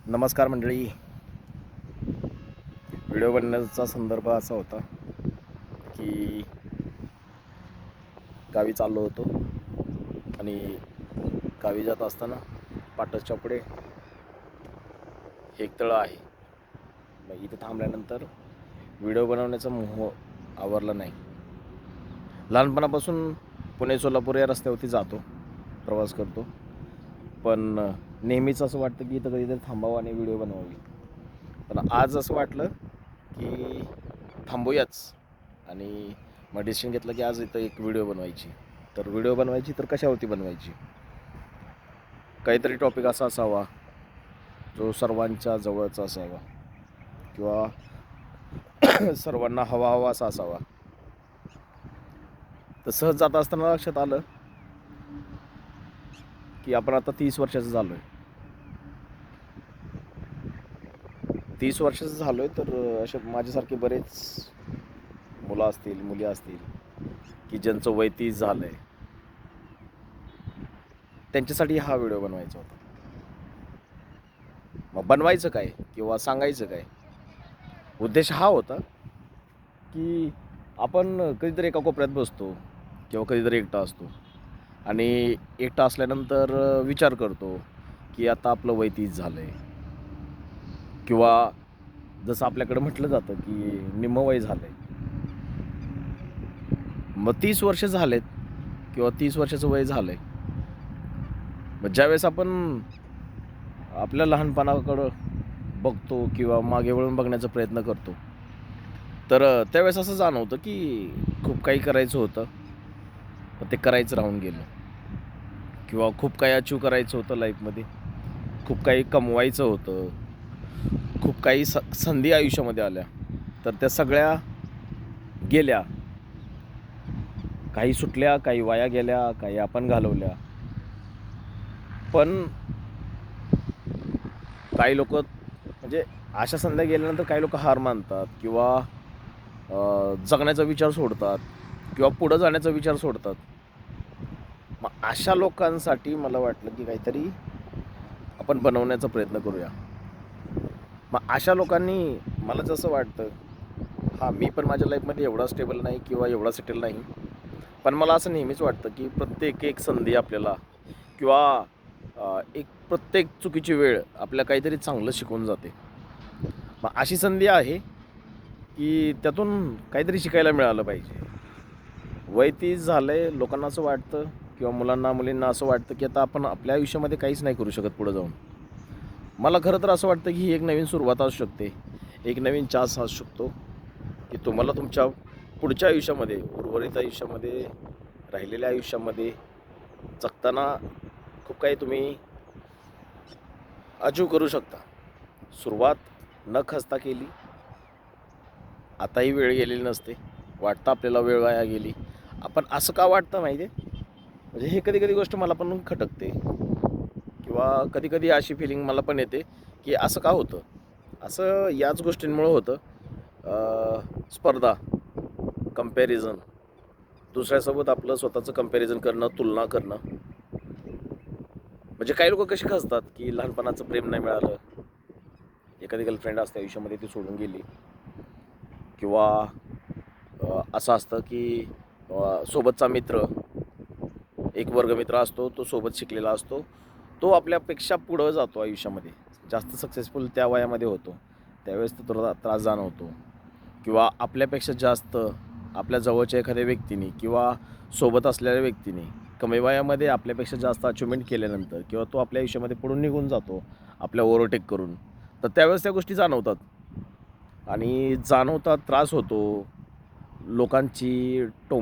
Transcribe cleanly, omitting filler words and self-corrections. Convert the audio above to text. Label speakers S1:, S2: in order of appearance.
S1: नमस्कार मंडळी. व्हिडिओ बनवण्याचा संदर्भ असा होता की गावी चाललो होतो आणि गावी जात असताना पाटसच्या पुढे एक तळं आहे. मग इथे थांबल्यानंतर व्हिडिओ बनवण्याचा मोह आवरला नाही. लहानपणापासून पुणे सोलापूर या रस्त्यावरती जातो, प्रवास करतो, पण नेहमीच असं वाटतं की इथं कधीतरी थांबावं आणि व्हिडिओ बनवावी. पण आज असं वाटलं की थांबूयाच आणि मग डिसिजन घेतलं की आज इथं एक व्हिडिओ बनवायची. तर व्हिडिओ बनवायची तर कशावरती बनवायची? काहीतरी टॉपिक असा असावा जो सर्वांच्या जवळचा असावा किंवा सर्वांना हवा हवा असा असावा. तर सहज जात असताना लक्षात आलं की आपण आता 30 वर्षाचं झालो आहे. 30 वर्षाचं झालो आहे, तर असे माझ्यासारखे बरेच मुलं असतील, मुली असतील की ज्यांचं वय 30 झालं आहे. त्यांच्यासाठी हा व्हिडिओ बनवायचा होता. मग बनवायचं काय किंवा सांगायचं काय? उद्देश हा होता की आपण कधीतरी एका कोपऱ्यात बसतो किंवा कधीतरी एकटा असतो आणि एकटा असल्यानंतर विचार करतो की आता आपलं वय 30 झालं आहे किंवा जसं आपल्याकडे म्हटलं जातं की निम्म वय झालं आहे. मग 30 वर्ष झालेत किंवा 30 वर्षाचं वय झालं आहे. मग ज्यावेळेस आपण आपल्या लहानपणाकडं बघतो किंवा मागे वळून बघण्याचा प्रयत्न करतो, तर त्यावेळेस असं जाणवतं की खूप काही करायचं होतं, पण ते करायचं राहून गेलं. किंवा खूप काही अचीव करायचं होतं लाईफमध्ये, खूप काही कमवायचं होतं, खूप काही संधी आयुष्यामध्ये आल्या, तर त्या सगळ्या गेल्या. काही सुटल्या, काही वाया गेल्या, काही आपण घालवल्या. पण काही लोक म्हणजे अशा संध्या गेल्यानंतर काही लोक हार मानतात किंवा जगण्याचा विचार सोडतात किंवा पुढं जाण्याचा विचार सोडतात. मग अशा लोकांसाठी मला वाटलं की काहीतरी आपण बनवण्याचा प्रयत्न करूया. मग अशा लोकांनी मला जसं वाटतं, हां, मी पण माझ्या लाईफमध्ये एवढा स्टेबल नाही किंवा एवढा सेटल नाही, पण मला असं नेहमीच वाटतं की प्रत्येक एक संधी आपल्याला किंवा एक प्रत्येक चुकीची वेळ आपल्या काहीतरी चांगलं शिकवून जाते. मग अशी संधी आहे की त्यातून काहीतरी शिकायला मिळालं पाहिजे. वय 30 झालं आहे, लोकांना असं वाटतं किंवा मुलांना मुलींना असं वाटतं की आता आपण आपल्या आयुष्यामध्ये काहीच नाही करू शकत पुढं जाऊन. मला खरं तर असं वाटतं की ही एक नवीन सुरुवात असू शकते, एक नवीन चान्स असू शकतो की तुम्हाला तुमच्या पुढच्या आयुष्यामध्ये, उर्वरित आयुष्यामध्ये, राहिलेल्या आयुष्यामध्ये जगताना खूप काही तुम्ही अचीव करू शकता. सुरुवात न खचता केली, आताही वेळ गेलेली नसते. वाटतं आपल्याला वेळ वाया गेली. आपण असं का वाटतं माहिती आहे? म्हणजे हे कधी कधी गोष्ट मला पण खटकते किंवा कधी कधी अशी फिलिंग मला पण येते की असं का होतं. असं याच गोष्टींमुळं होतं. स्पर्धा, कंपॅरिझन, दुसऱ्यासोबत आपलं स्वतःचं कंपॅरिझन करणं, तुलना करणं. म्हणजे काही लोक कशी खचतात की लहानपणाचं प्रेम नाही मिळालं, एखादी गर्लफ्रेंड असते आयुष्यामध्ये ती सोडून गेली, किंवा असं असतं की सोबतचा मित्र, एक वर्गमित्र असतो, तो सोबत शिकलेला असतो, तो आपल्यापेक्षा पुढं जातो आयुष्यामध्ये, जास्त सक्सेसफुल त्या वयामध्ये होतो, त्यावेळेस तो थोडा त्रास जाणवतो. किंवा आपल्यापेक्षा जास्त आपल्या जवळच्या एखाद्या व्यक्तीने किंवा सोबत असलेल्या व्यक्तीने कमी वयामध्ये आपल्यापेक्षा जास्त अचिव्हमेंट केल्यानंतर किंवा तो आपल्या आयुष्यामध्ये पुढून निघून जातो आपल्या ओव्हरटेक करून, तर त्यावेळेस त्या गोष्टी जाणवतात आणि जाणवतात, त्रास होतो. लोकांची